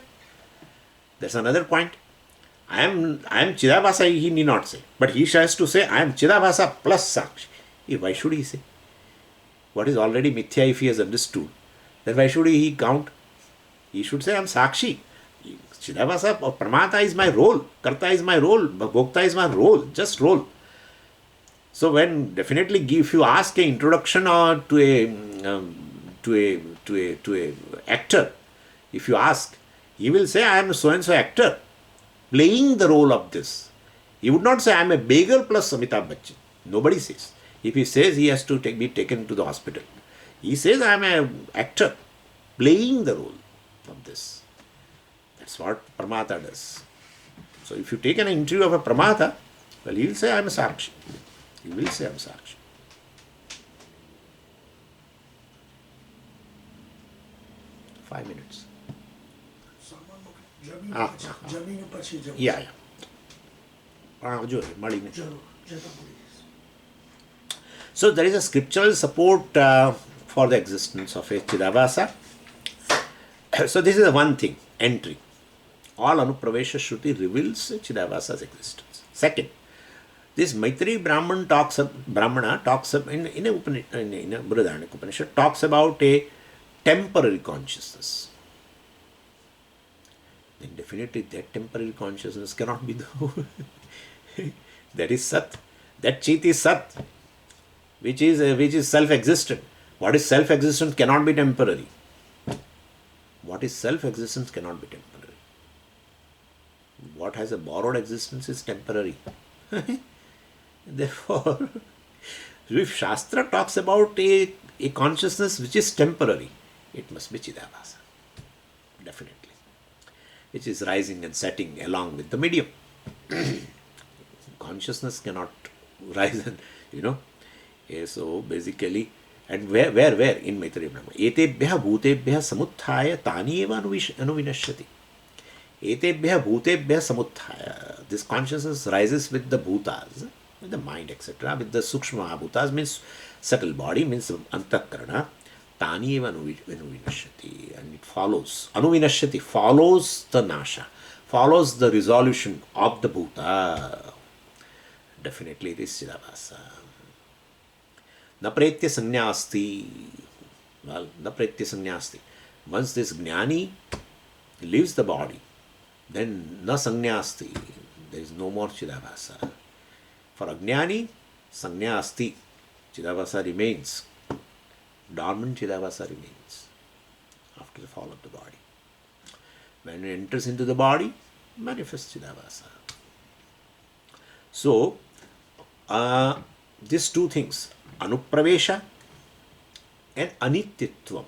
That's another point. I am Chidabhasa, he need not say. But he has to say, I am Chidabhasa plus Sakshi. Why should he say? What is already mithya if he has understood? Then why should he count? He should say, I am Sakshi. Chidabhasa or Pramata is my role. Karta is my role. Bhokta is my role. Just role. So when definitely if you ask an introduction or to a actor, if you ask, he will say, I am so and so actor playing the role of this. He would not say, I am a beggar plus Amitabh Bachchan. Nobody says. If he says, he has to be taken to the hospital. He says, I am an actor playing the role of this. That's what Pramata does. So if you take an interview of a Pramata, well, he will say, I am a Sakshi. He will say, I am Sakshi. Five minutes. Yeah. So there is a scriptural support for the existence of a Chidabhasa. So this is the one thing, entry. All Anupravesha Shruti reveals Chidabhasa's existence. Second, this Maitri Brahmana talks in a Brihadaranyaka Upanishad talks about a temporary consciousness. Then definitely that temporary consciousness cannot be the that is Sat. That Chit is Sat, which is self-existent. What is self-existent cannot be temporary. What is self-existence cannot be temporary. What has a borrowed existence is temporary. Therefore, if Shastra talks about a consciousness which is temporary, it must be Chidabhasa, definitely, which is rising and setting along with the medium. Consciousness cannot rise and, you know. So basically, and where in Maitreya Brahma, etebhya bhutebhya samuthaya tani eva anuvinashyati. Etebhya bhutebhya samuthaya. This consciousness rises with the bhutas, with the mind, etc., with the sukshma bhutas, means subtle body, means antakarana. Tani eva anuvinashyati. And it follows. Anuvinashyati follows the nasha, follows the resolution of the bhuta. Definitely it is Chidabhasa. Na pretya sannyasti. Well, na pretya sannyasti. Once this jnani leaves the body, then na sannyasti. There is no more Chidabhasa. For ajnani, sannyasti. Chidabhasa remains. Dormant Chidabhasa remains after the fall of the body. When it enters into the body, manifests Chidabhasa. So, these two things, anupravesha and anityatvam,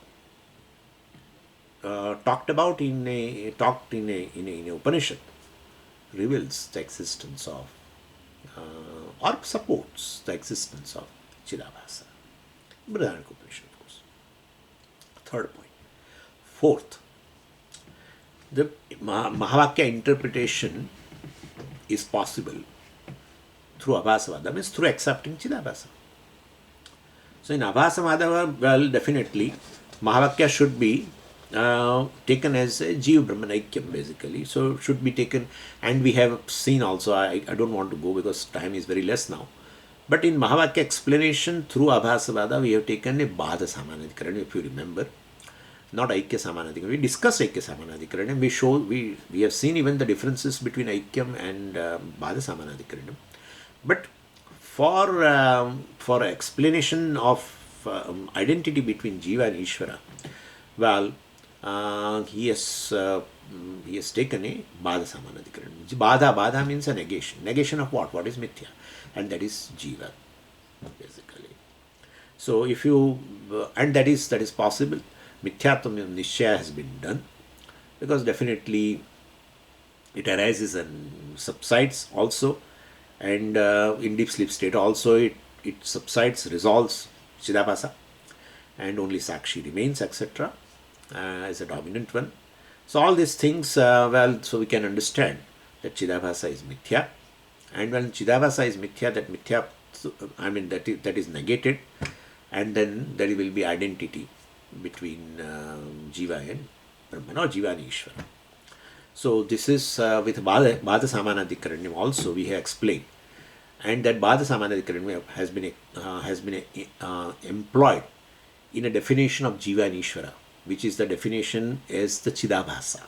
talked about in a Upanishad, reveals the existence of or supports the existence of Chidabhasa. Brihadaranyaka Upanishad, of course. Third point. Fourth, the Mahavakya interpretation is possible through Abhasavada, means through accepting Chidabhasa. So in Abhasavada, well, definitely Mahavakya should be taken as a Jiva Brahman Aikyam, basically. So should be taken, and we have seen also, I don't want to go because time is very less now. But in Mahavakya explanation through Abhasavada, we have taken a Bhada Samanadhikaran, if you remember. Not Aikya Samanadhikaran. We discussed Aikya Samanadhikaran, and we have seen even the differences between Aikyam and Bhada Samanadhikaran. But for explanation of identity between Jiva and Ishvara, well, he has taken a Bhada Samanadhikaran. Bhada means a negation. Negation of what? What is Mithya? And that is Jiva, basically. So if you, and that is possible. Mithyatvam Nishya has been done, because definitely it arises and subsides also, and in deep sleep state also it subsides, resolves Chidabhasa, and only Sakshi remains, etc., as a dominant one. So all these things, well, so we can understand that Chidabhasa is Mithya, and when Chidabhasa is Mithya, that Mithya, I mean that is negated, and then there will be identity between Jiva and Brahman, or Jiva and Ishvara. So this is with Bhada Samanadhikaranyam also we have explained, and that Bhada Samanadhikaranyam has been employed in a definition of Jiva and Ishvara, which is the definition as the Chidabhasa.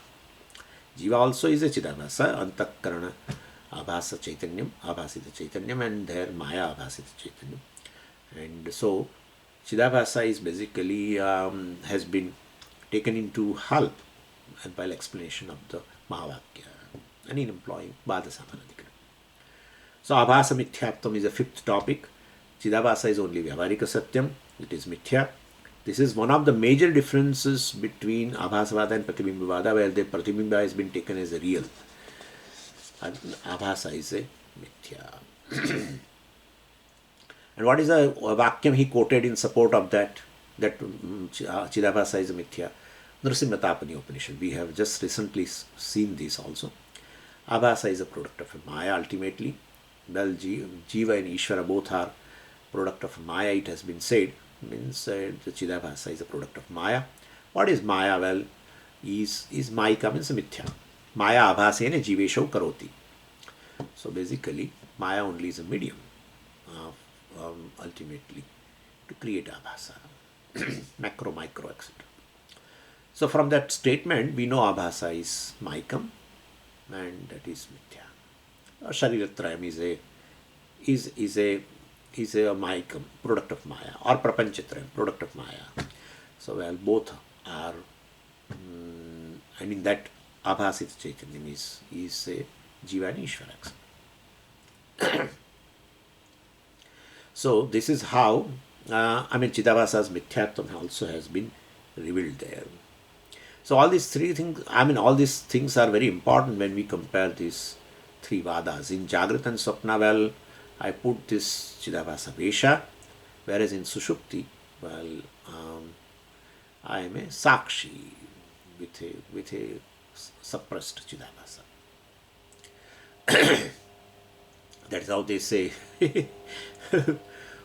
Jiva also is a Chidabhasa, Antakarana Abhasa Chaitanyam, Abhasita Chaitanyam, and there Maya Abhasita Chaitanyam. And so Chidabhasa is basically has been taken into help and while explanation of the Mahavakya, and in employing Bhada Samanadhikaran. So Abhasa Mithyatvam is a fifth topic. Chidabhasa is only Vyavarika Satyam, it is Mithya. This is one of the major differences between Abhasavada and Pratibhimbavada, where the Pratibhimba has been taken as a real, and Abhasa is a Mithya. And what is the Vakyam he quoted in support of that Chidabhasa is a Mithya? Nrsimhatapani Upanishad. We have just recently seen this also. Abhasa is a product of a Maya ultimately. Well, Jiva and Ishvara both are product of Maya, it has been said. Means the Chidabhasa is a product of Maya. What is Maya? Well, is Mayika means a Mithya. Maya Abhasena Jivesho Karoti. So basically, Maya only is a medium ultimately to create Abhasa. Macro, micro, etc. So from that statement, we know Abhasa is Maikam, and that is Mithya. Shariratrayam is a Maikam, product of Maya, or Prapanchatrayam, product of Maya. So well, both are and in that Abhasit Chaitanyam is a Jiva and Ishvara. So this is how, Chidavasa's Mithyatvam also has been revealed there. So all these three things, all these things are very important when we compare these three Vadas. In Jagrat and Swapna, well, I put this Chidavasa Vesha, whereas in Sushupti, well, I am a Sakshi with a suppressed Chidavasa. That is how they say,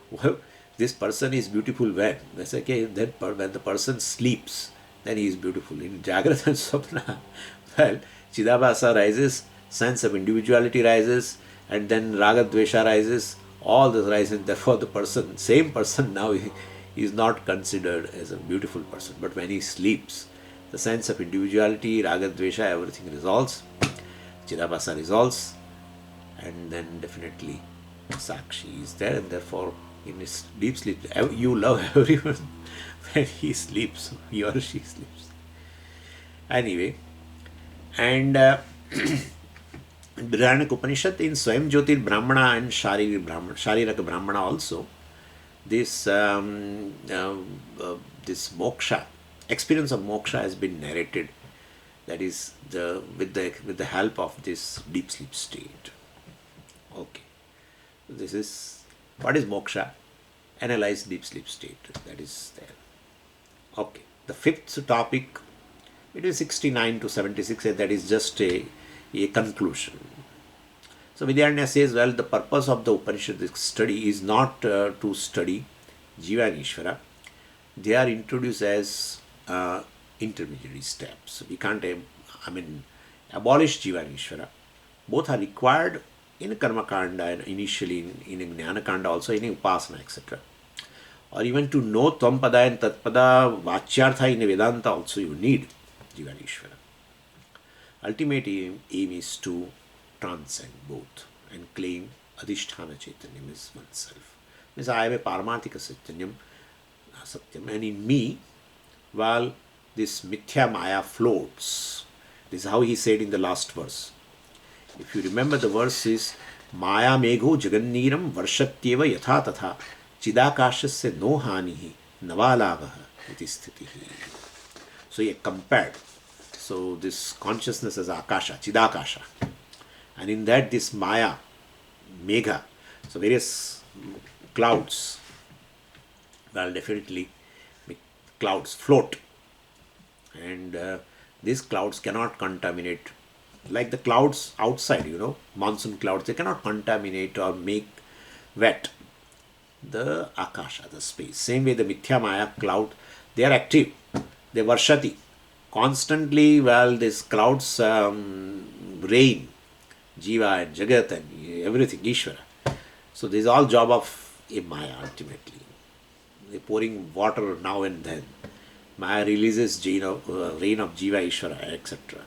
well, this person is beautiful when? They say, okay, then when the person sleeps, then he is beautiful. In Jagrat and Swapna, well, Chidavasa rises, sense of individuality rises, and then Raga Dvesha rises, all this rises, and therefore the person, same person now is not considered as a beautiful person. But when he sleeps, the sense of individuality, Raga Dvesha, everything resolves, Chidavasa resolves, and then definitely Sakshi is there, and therefore in his deep sleep, you love everyone when he sleeps, he or she sleeps. Anyway, and Brihadaranyaka Upanishad in Swayam Jyotir Brahmana and Shariraka Brahmana also, this this moksha, experience of moksha has been narrated. That is with the help of this deep sleep state. Okay, this is what is moksha. Analyze deep sleep state. That is there. Okay, the fifth topic, it is 69 to 76, and that is just a conclusion. So Vidyaranya says, well, the purpose of the Upanishad study is not to study Jiva and Ishvara. They are introduced as intermediary steps. We can't, abolish Jiva and Ishvara. Both are required in Karma Kanda and initially in Jnana Kanda, also in Upasana, etc. Or even to know Tvam-pada and Tat-pada Vachyartha in Vedanta also you need Jiva and Ishvara. Ultimate aim is to transcend both and claim Adhisthana Chaitanyam is oneself. Means I am a Paramarthika Satyam, and in me, while this Mithya Maya floats. This is how he said in the last verse. If you remember, the verse is Maya Megho Jaganniram Varshatyeva Yatha Tatha Chidakashasya no Hanihi Navalavaha iti sthitihi. So he compared. So this consciousness is Akasha, Chidakasha. And in that this Maya, Megha, so various clouds, well, definitely clouds float. And these clouds cannot contaminate, like the clouds outside, monsoon clouds, they cannot contaminate or make wet the Akasha, the space. Same way the Mithya Maya cloud, they are active, they varshati. Constantly, well, these clouds rain, Jiva and Jagat and everything, Ishvara. So this is all job of a Maya ultimately. They're pouring water now and then. Maya releases rain of Jiva, Ishvara, etc.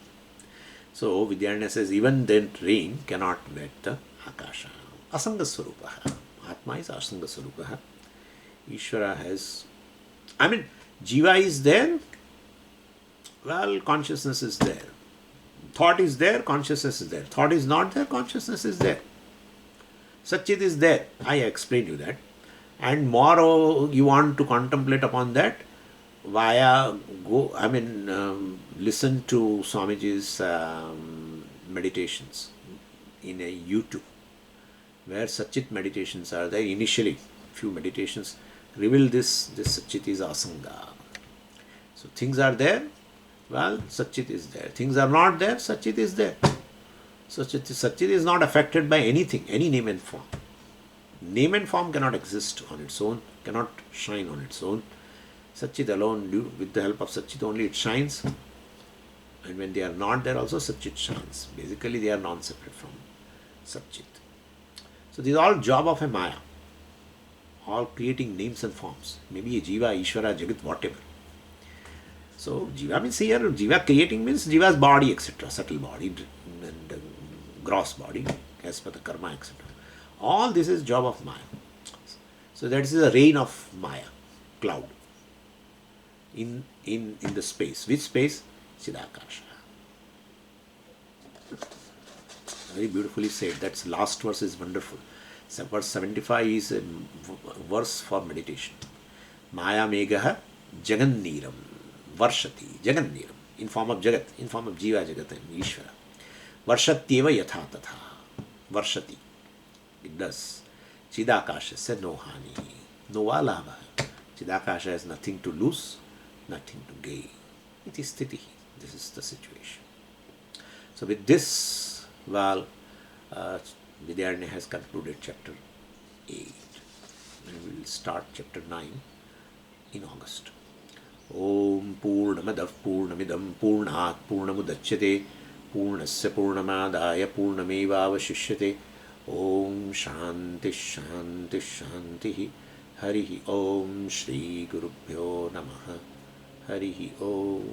So Vidyaranya says even then rain cannot wet the Akasha. Asanga Swarupaha. Atma is Asanga Swarupaha. Ishvara has, Jiva is there, well, consciousness is there. Thought is there, consciousness is there. Thought is not there, consciousness is there. Satchit is there. I explained you that. And more you want to contemplate upon that, listen to Swamiji's meditations in a YouTube, where Satchit meditations are there. Initially, few meditations reveal this Satchit is Asanga. So things are there, well, Satchit is there. Things are not there, Satchit is there. So Satchit is not affected by anything, any name and form. Name and form cannot exist on its own, cannot shine on its own. Satchit alone, with the help of Satchit only, it shines. And when they are not there also, Satchit shines. Basically, they are non-separate from Satchit. So this is all job of a Maya. All creating names and forms. Maybe a Jiva, Ishvara, Jagat, whatever. So Jiva means here, Jiva creating means Jiva's body, etc. Subtle body and gross body, as per the karma, etc. All this is job of Maya. So that is the reign of Maya, cloud. In the space. Which space? Chidakasha. Very beautifully said. That's last verse is wonderful. So verse 75 is a verse for meditation. Maya Megaha Jaganneeram Varshati. Jaganneeram. In form of Jagat, in form of Jiva Jagat and Ishvara. Varshatyeva Yatha Tatha. Varshati. It does. Chidakasha said no hani. No alava. Chidakasha has nothing to lose, nothing to gain. It is sthiti. This is the situation. So with this, well, Vidyaranya has concluded chapter 8. And we will start chapter 9 in August. Om Purnamadav Purnamidam Purnat Purnamudachyate Purnasya Purnamadaya Purnamevavashishyate. Om Shanti Shanti Shanti. Harihi Om Shri Gurubhyo Namaha. Harihi Om.